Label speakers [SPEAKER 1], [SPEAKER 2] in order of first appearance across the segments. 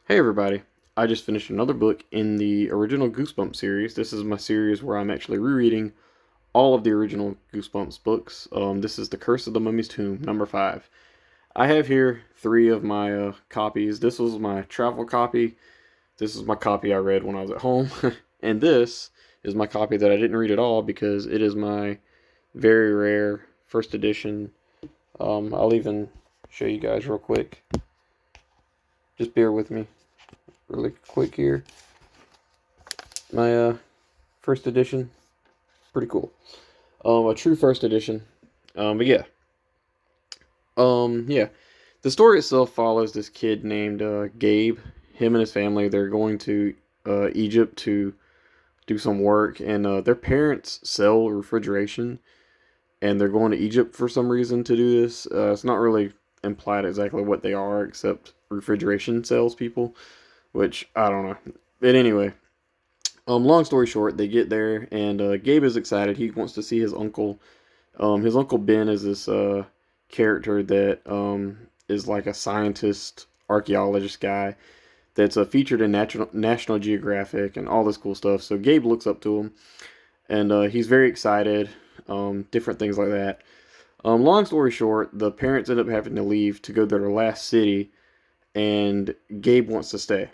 [SPEAKER 1] Hey everybody, I just finished another book in the original Goosebumps series. This is my series where I'm actually rereading all of the original Goosebumps books. This is The Curse of the Mummy's Tomb, number 5. I have here three of my copies. This was my travel copy. This is my copy I read when I was at home. And this is my copy that I didn't read at all because it is my very rare first edition. I'll even show you guys real quick. Just bear with me really quick here. My first edition, pretty cool. A true first edition. But yeah, yeah. The story itself follows this kid named Gabe. Him and his family, they're going to Egypt to do some work, and their parents sell refrigeration, and they're going to Egypt for some reason to do this. It's not really implied exactly what they are, except refrigeration salespeople, which I don't know. But anyway, long story short, they get there, and Gabe is excited. He wants to see his uncle. His uncle Ben is this character that is like a scientist, archaeologist guy that's featured in National Geographic and all this cool stuff. So Gabe looks up to him, and he's very excited. Different things like that. Long story short, the parents end up having to leave to go to their last city, and Gabe wants to stay.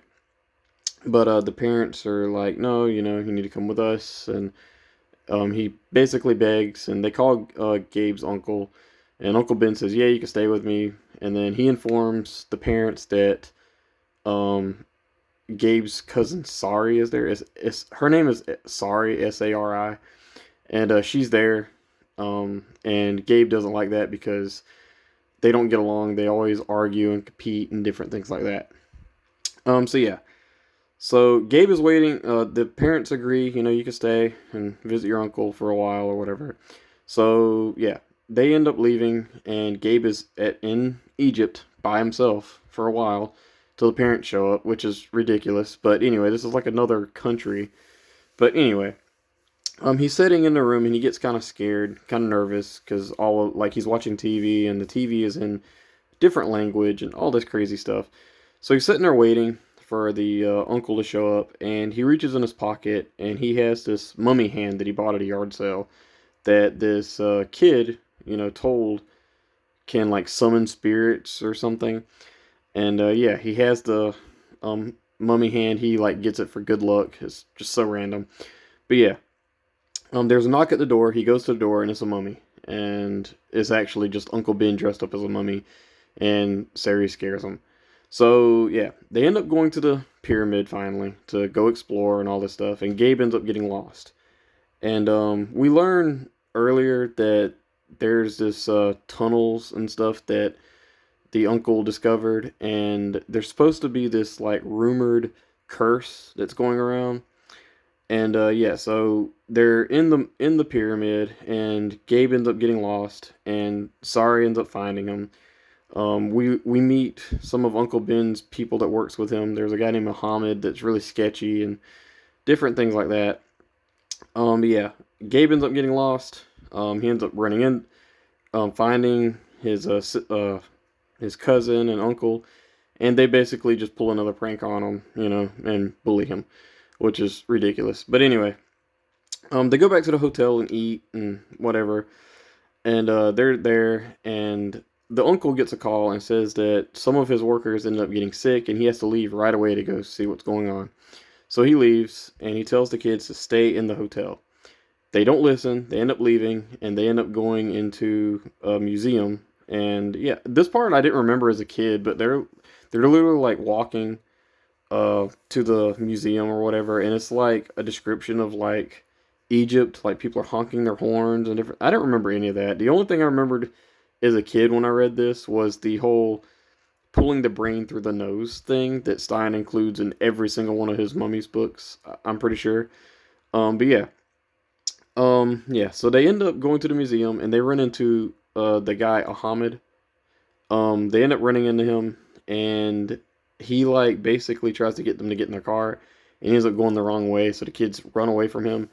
[SPEAKER 1] But the parents are like, no, you need to come with us. And he basically begs, and they call Gabe's uncle. And Uncle Ben says, yeah, you can stay with me. And then he informs the parents that um, Gabe's cousin Sari is there. Her name is Sari, Sari. And she's there. And Gabe doesn't like that because they don't get along. They always argue and compete and different things like that. So yeah, so Gabe is waiting. The parents agree, you can stay and visit your uncle for a while or whatever. So yeah, they end up leaving, and Gabe is in Egypt by himself for a while till the parents show up, which is ridiculous. But anyway, this is like another country. But anyway, he's sitting in the room and he gets kind of scared, kind of nervous because like he's watching TV and the TV is in different language and all this crazy stuff. So he's sitting there waiting for the uncle to show up, and he reaches in his pocket and he has this mummy hand that he bought at a yard sale that this kid, told can like summon spirits or something. And yeah, he has the mummy hand. He like gets it for good luck. It's just so random. But yeah, there's a knock at the door. He goes to the door and it's a mummy, and it's actually just Uncle Ben dressed up as a mummy, and Sari scares him. So yeah, they end up going to the pyramid finally to go explore and all this stuff, and Gabe ends up getting lost. And we learn earlier that there's this tunnels and stuff that the uncle discovered, and there's supposed to be this like rumored curse that's going around. And yeah, so they're in the pyramid, and Gabe ends up getting lost, and Sari ends up finding him. We meet some of Uncle Ben's people that works with him. There's a guy named Muhammad that's really sketchy and different things like that. Yeah, Gabe ends up getting lost. He ends up running in, finding his cousin and uncle, and they basically just pull another prank on him, and bully him, which is ridiculous. But anyway, they go back to the hotel and eat and whatever, and they're there, and the uncle gets a call and says that some of his workers ended up getting sick, and he has to leave right away to go see what's going on. So he leaves, and he tells the kids to stay in the hotel. They don't listen. They end up leaving, and they end up going into a museum. And yeah, this part I didn't remember as a kid, but they're literally like walking to the museum or whatever, and it's like a description of like Egypt, like people are honking their horns and different. I don't remember any of that. The only thing I remembered as a kid when I read this was the whole pulling the brain through the nose thing that Stein includes in every single one of his mummies books. I'm pretty sure. But yeah, yeah. So they end up going to the museum and they run into the guy Ahmed. They end up running into him, and he like basically tries to get them to get in their car, and he ends up going the wrong way. So the kids run away from him,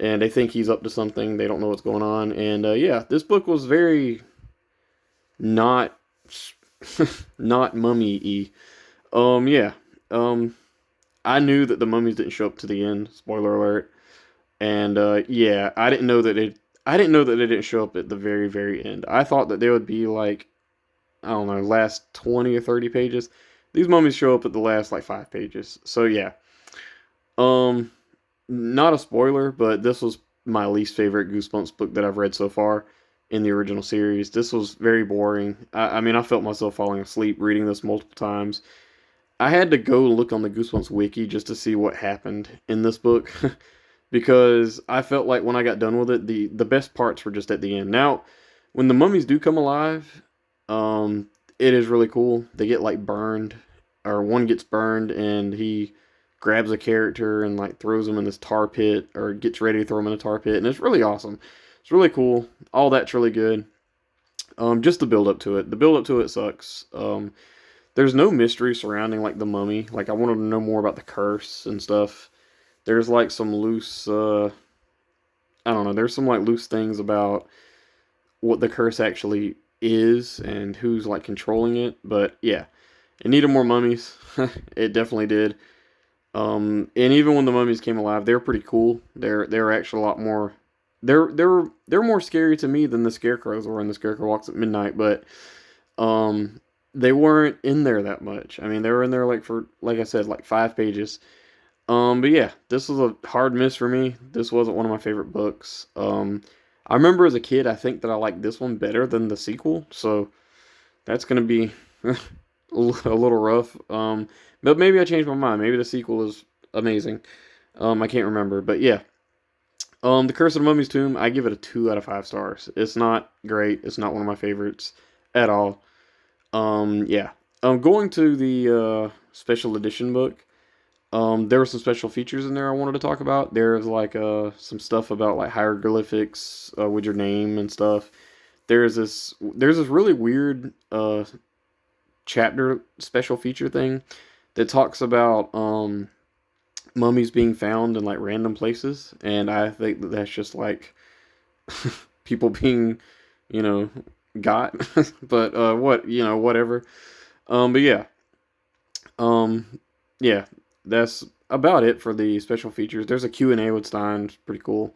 [SPEAKER 1] and they think he's up to something. They don't know what's going on, and yeah, this book was very not not mummy-y. Yeah. I knew that the mummies didn't show up to the end. Spoiler alert. And yeah, I didn't know that they didn't show up at the very, very end. I thought that they would be like, I don't know, last 20 or 30 pages. These mummies show up at the last like 5 pages. So yeah, um, not a spoiler, but this was my least favorite Goosebumps book that I've read so far in the original series. This was very boring. I mean, I felt myself falling asleep reading this multiple times. I had to go look on the Goosebumps wiki just to see what happened in this book because I felt like when I got done with it, the best parts were just at the end. Now, when the mummies do come alive, it is really cool. They get like burned, or one gets burned, and he grabs a character and like throws him in this tar pit, or gets ready to throw him in a tar pit, and it's really awesome. It's really cool. All that's really good. Just the build up to it. The build up to it sucks. There's no mystery surrounding like the mummy. Like I wanted to know more about the curse and stuff. There's like some loose I don't know, there's some like loose things about what the curse actually is and who's like controlling it. But yeah, it needed more mummies. It definitely did. And even when the mummies came alive, they were pretty cool. They're actually a lot more. They're more scary to me than the scarecrows were in the Scarecrow Walks at Midnight. But um, they weren't in there that much. I mean, they were in there like for like I said, like 5 pages. But yeah, this was a hard miss for me. This wasn't one of my favorite books. I remember as a kid, I think that I liked this one better than the sequel, so that's gonna be a little rough. But maybe I changed my mind. Maybe the sequel is amazing. I can't remember, but yeah. The Curse of the Mummy's Tomb, I give it a 2 out of 5 stars. It's not great. It's not one of my favorites at all. Yeah. Going to the special edition book. There were some special features in there I wanted to talk about. There's like some stuff about like hieroglyphics with your name and stuff. There's this really weird chapter special feature thing that talks about mummies being found in like random places, and I think that that's just like people being, you know, got. But what whatever. But yeah, um, yeah, that's about it for the special features. There's a Q&A with Stein, it's pretty cool.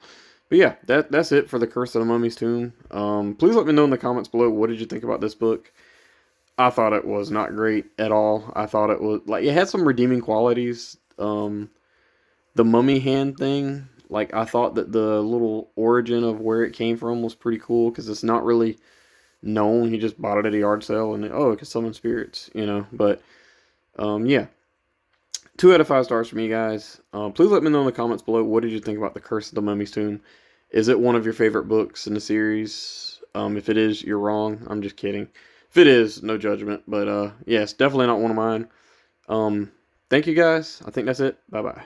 [SPEAKER 1] But yeah, that's it for the Curse of the Mummy's Tomb. Please let me know in the comments below, what did you think about this book? I thought it was not great at all. I thought it was like it had some redeeming qualities. The mummy hand thing, like I thought that the little origin of where it came from was pretty cool because it's not really known. He just bought it at a yard sale and oh, it can summon spirits, you know. But yeah, 2 out of 5 stars for me, guys. Please let me know in the comments below, what did you think about the Curse of the Mummy's Tomb? Is it one of your favorite books in the series? If it is, you're wrong. I'm just kidding. If it is, no judgment. But yes, definitely not one of mine. Thank you guys. I think that's it. Bye bye.